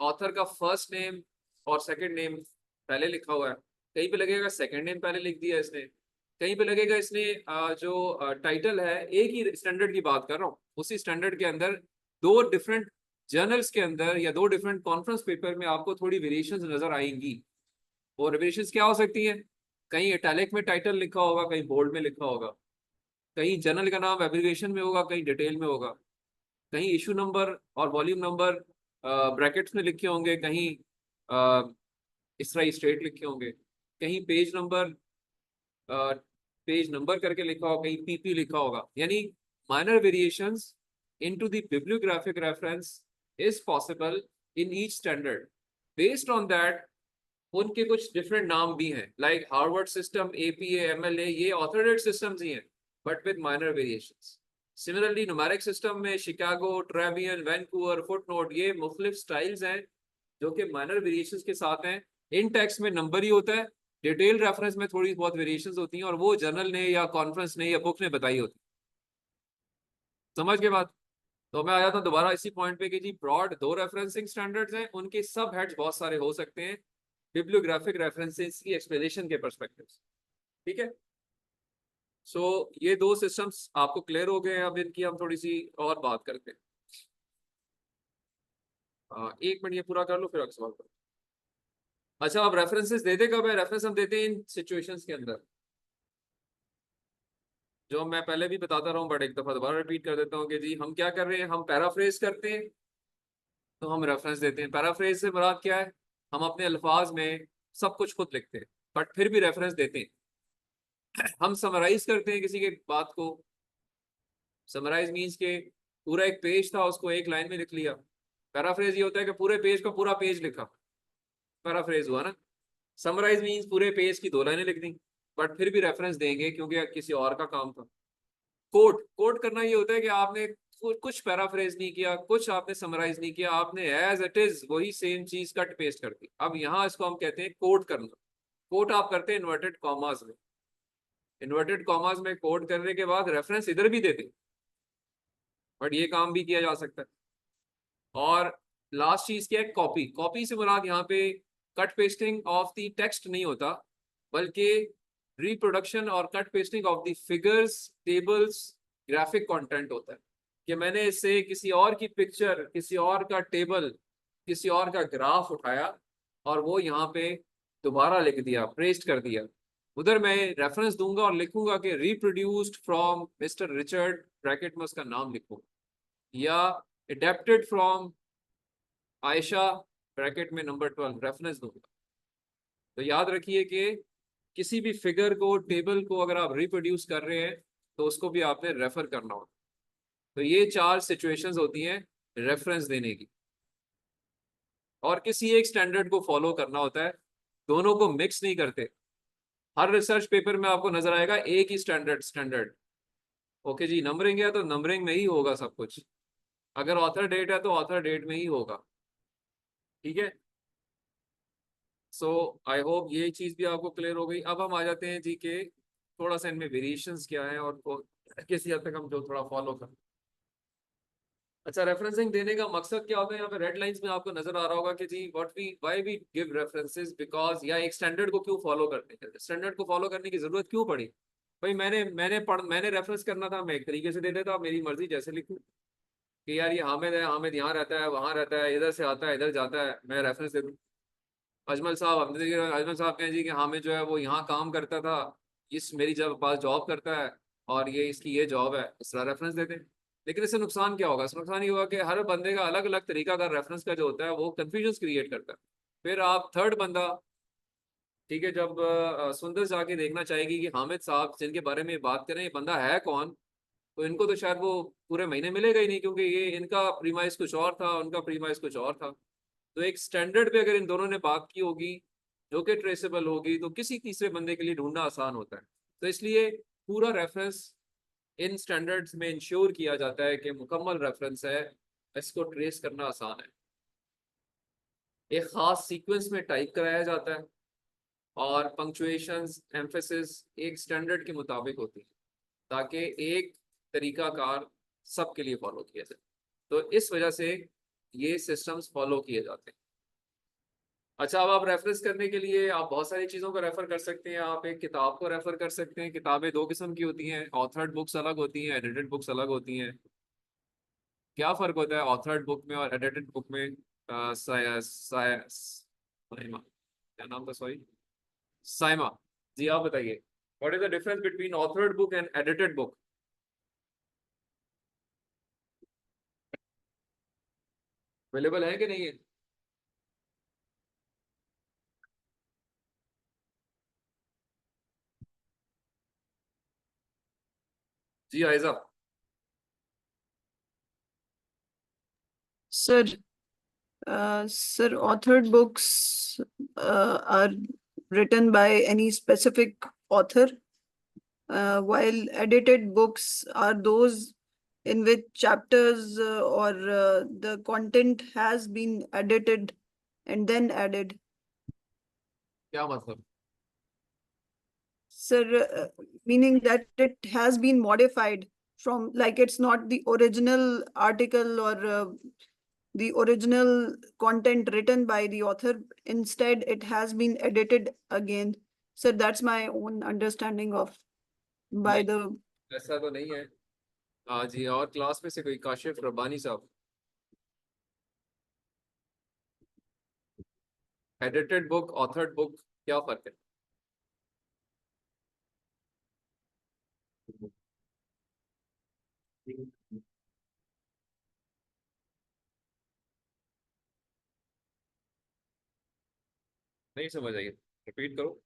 ऑथर का फर्स्ट नेम और सेकंड नेम पहले लिखा हुआ है, कहीं पे लगेगा सेकंड नेम पहले लिख दिया इसने, कहीं पे लगेगा इसने जो टाइटल है, एक ही स्टैंडर्ड की बात कर रहा हूँ, उसी स्टैंडर्ड के अंदर दो डिफरेंट जर्नल्स के अंदर या दो डिफरेंट कॉन्फ्रेंस पेपर में आपको थोड़ी वेरिएशंस नजर आएंगी। और वेरिएशंस क्या हो सकती है? कहीं इटैलिक में टाइटल लिखा होगा, कहीं बोल्ड में लिखा होगा, कहीं जर्नल का नाम एब्रिविएशन में होगा, कहीं डिटेल में होगा, कहीं इशू नंबर और वॉल्यूम नंबर ब्रैकेट्स में लिखे होंगे, कहीं इस तरह स्ट्रेट लिखे होंगे, कहीं पेज नंबर करके लिखा होगा, कहीं PP लिखा होगा। यानी minor variations into the bibliographic reference is possible in each standard. Based on that उनके कुछ डिफरेंट नाम भी हैं, like Harvard system, APA, MLA, ये ऑथोरेटेड सिस्टम्स ही हैं but with minor variations. Similarly numeric system में शिकागो, ट्रेवियन, वैंकूवर, फुटनोट, ये मुख्तलिफ स्टाइल्स हैं जो कि माइनर वेरिएशंस के साथ हैं। इन टेक्स्ट में नंबर ही होता है, डिटेल रेफरेंस में थोड़ी बहुत वेरिएशंस होती हैं और वो जर्नल ने या कॉन्फ्रेंस ने या बुक ने बताई होती। समझ के बात? तो मैं आ जाता हूँ दोबारा इसी पॉइंट पे कि जी ब्रॉड दो रेफरेंसिंग स्टैंडर्ड्स हैं, उनके सब हेड्स बहुत सारे हो सकते हैं बिब्लियोग्राफिक रेफरेंसेस की एक्सप्लेनेशन के पर्सपेक्टिव। ठीक है, सो ये दो सिस्टम्स आपको क्लियर हो गए हैं। अब इनकी हम थोड़ी सी और बात करते हैं। एक मिनट ये पूरा कर लो फिर अगला सवाल करो। अच्छा, अब रेफरेंसेस देते कब है? रेफरेंस हम देते हैं इन सिचुएशंस के अंदर, जो मैं पहले भी बताता रहा हूँ बट एक दफा दोबारा रिपीट कर देता हूँ कि जी हम क्या कर रहे हैं, हम पैराफ्रेज करते हैं तो हम रेफरेंस देते हैं। पैराफ्रेज से मुराद क्या है? हम अपने अल्फाज में सब कुछ खुद लिखते हैं, बट फिर भी रेफरेंस देते हैं। हम समराइज करते हैं किसी के बात को। समराइज मीन्स के पूरा एक पेज था उसको एक लाइन में लिख लिया। पैराफ्रेज ये होता है कि पूरे पेज का पूरा पेज लिखा, पैराफ्रेज हुआ ना। समराइज मीन्स पूरे पेज की 2 लाइनें लिख दी, बट फिर भी रेफरेंस देंगे क्योंकि किसी और का काम था। कोट करना ये होता है कि आपने कुछ पैराफ्रेज नहीं किया, कुछ आपने समराइज नहीं किया, आपने एज इट इज वही सेम चीज कट पेस्ट कर दी। अब यहाँ इसको हम कहते हैं कोट करना। कोट आप करते हैं इन्वर्टेड कॉमास में। इन्वर्टेड कॉमास में कोट करने के बाद रेफरेंस इधर भी देते, बट ये काम भी किया जा सकता है। और लास्ट चीज क्या है, कॉपी। कॉपी से मुराद यहाँ पे cut pasting of the text नहीं होता, बल्कि रिप्रोडक्शन और cut pasting of the figures, tables, graphic content होता है। कि मैंने इससे किसी और की पिक्चर, किसी और का टेबल, किसी और का ग्राफ उठाया और वो यहाँ पे दोबारा लिख दिया, पेस्ट कर दिया। उधर मैं रेफरेंस दूंगा और लिखूंगा कि reproduced from mister Richard, bracket में उसका नाम लिखूंगा, या अडेप्टेड फ्रॉम आयशा, ब्रैकेट में नंबर 12 रेफरेंस दूंगा। तो याद रखिए कि किसी भी फिगर को, टेबल को अगर आप रिप्रोड्यूस कर रहे हैं तो उसको भी आपने रेफर करना होता। तो ये 4 सिचुएशंस होती हैं रेफरेंस देने की, और किसी एक स्टैंडर्ड को फॉलो करना होता है, दोनों को मिक्स नहीं करते। हर रिसर्च पेपर में आपको नजर आएगा एक ही स्टैंडर्ड। ओके जी, नंबरिंग है तो नंबरिंग में ही होगा सब कुछ, अगर ऑथर डेट है तो ऑथर डेट में ही होगा। ठीक है, सो आई होप ये चीज भी आपको क्लियर हो गई। अब हम आ जाते हैं जी के थोड़ा सा इनमें वेरिएशंस क्या है और किसी हद तक हम जो थोड़ा फॉलो करें। अच्छा, रेफरेंसिंग देने का मकसद क्या होता है? यहाँ पे रेड लाइंस में आपको नजर आ रहा होगा कि जी why we give references, because, या एक स्टैंडर्ड को क्यों फॉलो करते हैं, स्टैंडर्ड को फॉलो करने की जरूरत क्यों पड़ी? भाई मैंने रेफरेंस करना था, मैं एक तरीके से दे देता, मेरी मर्जी जैसे लिखूं कि यार ये हामिद है, हामिद यहाँ रहता है, वहां रहता है, इधर से आता है, इधर जाता है, मैं रेफरेंस दे दूं। अजमल साहब कहें जी कि हामिद जो है वो यहाँ काम करता था, इस मेरी जब पास जॉब करता है और ये इसकी ये जॉब है, इसका रेफरेंस देते हैं। लेकिन इससे नुकसान क्या होगा? इससे नुकसान ये होगा कि हर बंदे का अलग अलग तरीका का रेफरेंस का जो होता है वो कंफ्यूजन क्रिएट करता है। फिर आप थर्ड बंदा, ठीक है, जब सुंदर जाके देखना चाहेगी कि हामिद साहब जिनके बारे में बात करें ये बंदा है कौन, तो इनको तो शायद वो पूरे महीने मिलेगा ही नहीं, क्योंकि ये इनका प्रीमाइस कुछ और था, उनका प्रीमाइस कुछ और था। तो एक स्टैंडर्ड पे अगर इन दोनों ने बात की होगी जो कि ट्रेसेबल होगी, तो किसी तीसरे बंदे के लिए ढूंढना आसान होता है। तो इसलिए पूरा रेफरेंस इन स्टैंडर्ड्स में इंश्योर किया जाता है कि मुकम्मल रेफरेंस है, इसको ट्रेस करना आसान है। एक खास सीक्वेंस में टाइप कराया जाता है और पंक्चुएशंस, एम्फेसिस एक स्टैंडर्ड के मुताबिक होती है, ताकि एक तरीकाकार सबके लिए फॉलो किया जाए। तो इस वजह से ये सिस्टम्स फॉलो किए जाते हैं। अच्छा, अब आप रेफरेंस करने के लिए आप बहुत सारी चीज़ों को रेफर कर सकते हैं। आप एक किताब को रेफर कर सकते हैं। किताबें 2 किस्म की होती हैं, ऑथर्ड बुक्स अलग होती हैं, एडिटेड बुक्स अलग होती हैं। क्या फ़र्क होता है ऑथर्ड बुक में और एडिटेड बुक में? साइमा, क्या नाम था, सॉरी, साइमा जी, आप बताइए, what is the difference between authored book and edited book? Available है कि नहीं है? जी Aiza. Sir, sir, authored books are written by any specific author, while edited books are those in which chapters or the content has been edited and then added. क्या मतलब? Sir, meaning that it has been modified from, like, it's not the original article or the original content written by the author. Instead, it has been edited again. So that's my own understanding of by नहीं, the. ऐसा तो नहीं है। हाँ जी, और class में से कोई? काशिफ रब्बानी साहब, एडिटेड बुक, ऑथर्ड बुक, क्या फर्क है? नहीं समझ आई, रिपीट करो।